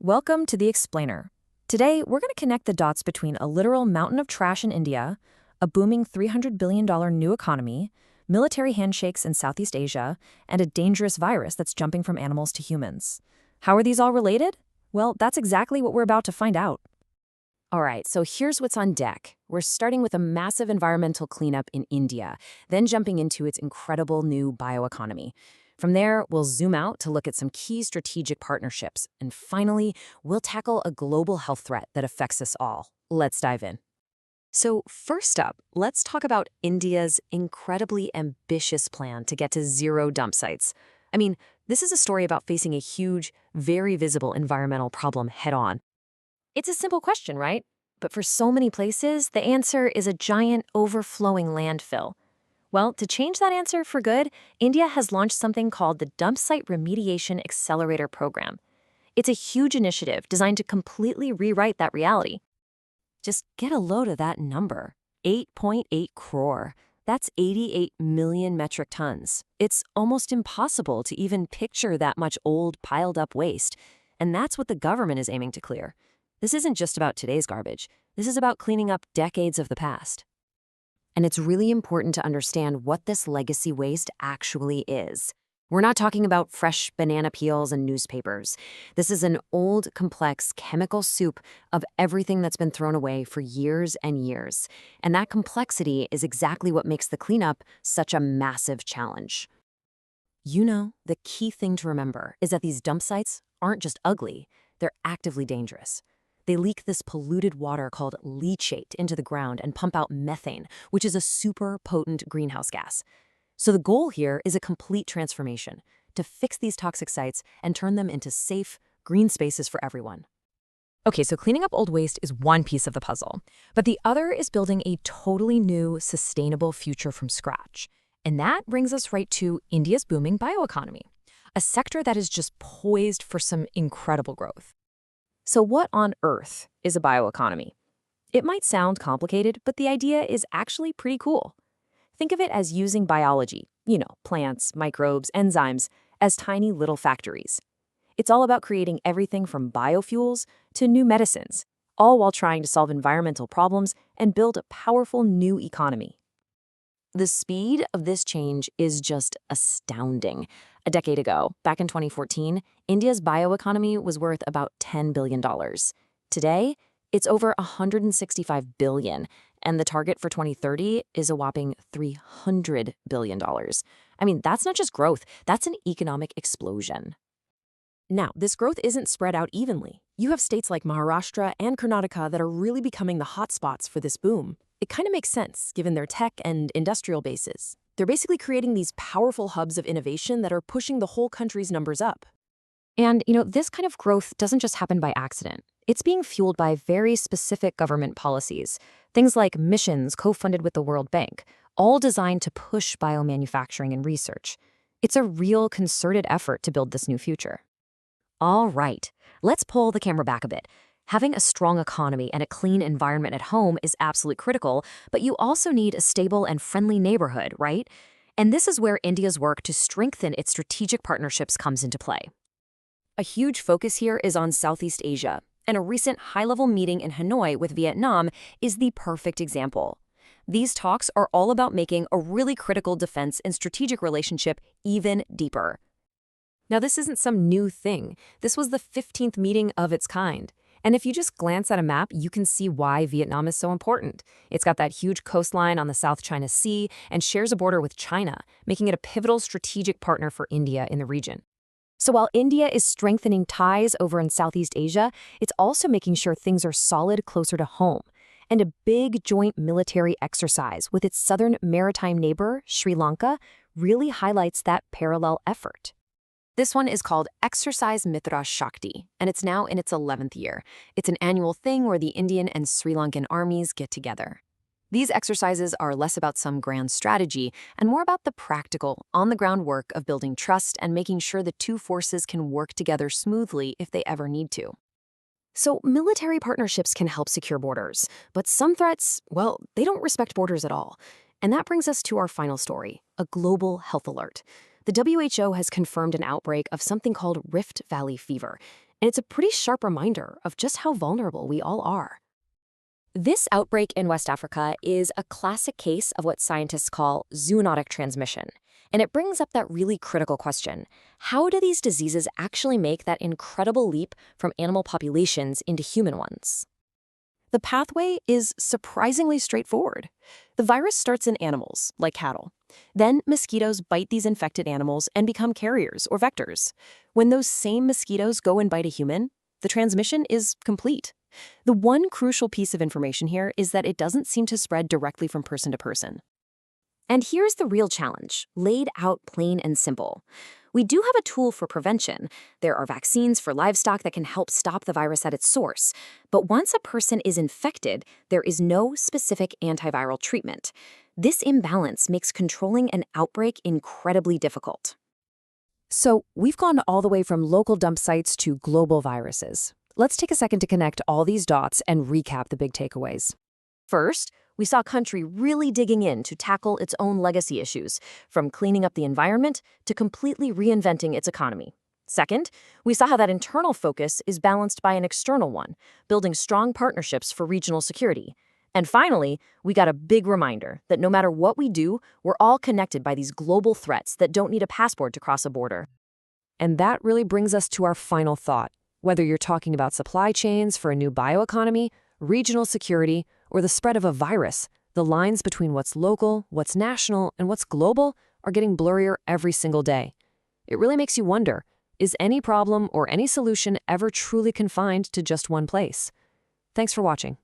Welcome to The Explainer. Today, we're going to connect the dots between a literal mountain of trash in India, a booming $300 billion new economy, military handshakes in Southeast Asia, and a dangerous virus that's jumping from animals to humans. How are these all related? Well, that's exactly what we're about to find out. All right, so here's what's on deck. We're starting with a massive environmental cleanup in India, then jumping into its incredible new bioeconomy. From there, we'll zoom out to look at some key strategic partnerships. And finally, we'll tackle a global health threat that affects us all. Let's dive in. So first up, let's talk about India's incredibly ambitious plan to get to zero dump sites. I mean, this is a story about facing a huge, very visible environmental problem head-on. It's a simple question, right? But for so many places, the answer is a giant, overflowing landfill. Well, to change that answer for good, India has launched something called the Dump Site Remediation Accelerator Program. It's a huge initiative designed to completely rewrite that reality. Just get a load of that number, 8.8 crore. That's 88 million metric tons. It's almost impossible to even picture that much old, piled-up waste. And that's what the government is aiming to clear. This isn't just about today's garbage. This is about cleaning up decades of the past. And it's really important to understand what this legacy waste actually is. We're not talking about fresh banana peels and newspapers. This is an old, complex chemical soup of everything that's been thrown away for years and years. And that complexity is exactly what makes the cleanup such a massive challenge. You know, the key thing to remember is that these dump sites aren't just ugly, they're actively dangerous. They leak this polluted water called leachate into the ground and pump out methane, which is a super potent greenhouse gas. So the goal here is a complete transformation, to fix these toxic sites and turn them into safe, green spaces for everyone. Okay, so cleaning up old waste is one piece of the puzzle, but the other is building a totally new, sustainable future from scratch. And that brings us right to India's booming bioeconomy, a sector that is just poised for some incredible growth. So what on earth is a bioeconomy? It might sound complicated, but the idea is actually pretty cool. Think of it as using biology, plants, microbes, enzymes, as tiny little factories. It's all about creating everything from biofuels to new medicines, all while trying to solve environmental problems and build a powerful new economy. The speed of this change is just astounding. A decade ago, back in 2014, India's bioeconomy was worth about $10 billion. Today, it's over $165 billion, and the target for 2030 is a whopping $300 billion. I mean, that's not just growth, that's an economic explosion. Now, this growth isn't spread out evenly. You have states like Maharashtra and Karnataka that are really becoming the hotspots for this boom. It kind of makes sense, given their tech and industrial bases. They're basically creating these powerful hubs of innovation that are pushing the whole country's numbers up. And, this kind of growth doesn't just happen by accident. It's being fueled by very specific government policies, things like missions co-funded with the World Bank, all designed to push biomanufacturing and research. It's a real concerted effort to build this new future. All right, let's pull the camera back a bit. Having a strong economy and a clean environment at home is absolutely critical, but you also need a stable and friendly neighborhood, right? And this is where India's work to strengthen its strategic partnerships comes into play. A huge focus here is on Southeast Asia, and a recent high-level meeting in Hanoi with Vietnam is the perfect example. These talks are all about making a really critical defense and strategic relationship even deeper. Now, this isn't some new thing. This was the 15th meeting of its kind. And if you just glance at a map, you can see why Vietnam is so important. It's got that huge coastline on the South China Sea and shares a border with China, making it a pivotal strategic partner for India in the region. So while India is strengthening ties over in Southeast Asia, it's also making sure things are solid closer to home. And a big joint military exercise with its southern maritime neighbor, Sri Lanka, really highlights that parallel effort. This one is called Exercise Mitra Shakti, and it's now in its 11th year. It's an annual thing where the Indian and Sri Lankan armies get together. These exercises are less about some grand strategy and more about the practical, on-the-ground work of building trust and making sure the two forces can work together smoothly if they ever need to. So military partnerships can help secure borders, but some threats, well, they don't respect borders at all. And that brings us to our final story, a global health alert. The WHO has confirmed an outbreak of something called Rift Valley fever, And it's a pretty sharp reminder of just how vulnerable we all are. This outbreak in West Africa is a classic case of what scientists call zoonotic transmission. And it brings up that really critical question. How do these diseases actually make that incredible leap from animal populations into human ones? The pathway is surprisingly straightforward. The virus starts in animals, like cattle. Then mosquitoes bite these infected animals and become carriers or vectors. When those same mosquitoes go and bite a human, the transmission is complete. The one crucial piece of information here is that it doesn't seem to spread directly from person to person. And here's the real challenge, laid out plain and simple. We do have a tool for prevention. There are vaccines for livestock that can help stop the virus at its source. But once a person is infected, there is no specific antiviral treatment. This imbalance makes controlling an outbreak incredibly difficult. So we've gone all the way from local dump sites to global viruses. Let's take a second to connect all these dots and recap the big takeaways. First, we saw a country really digging in to tackle its own legacy issues, from cleaning up the environment to completely reinventing its economy. Second, we saw how that internal focus is balanced by an external one, building strong partnerships for regional security. And finally, we got a big reminder that no matter what we do, we're all connected by these global threats that don't need a passport to cross a border. And that really brings us to our final thought. Whether you're talking about supply chains for a new bioeconomy, regional security, or the spread of a virus, the lines between what's local, what's national, and what's global are getting blurrier every single day. It really makes you wonder, is any problem or any solution ever truly confined to just one place? Thanks for watching.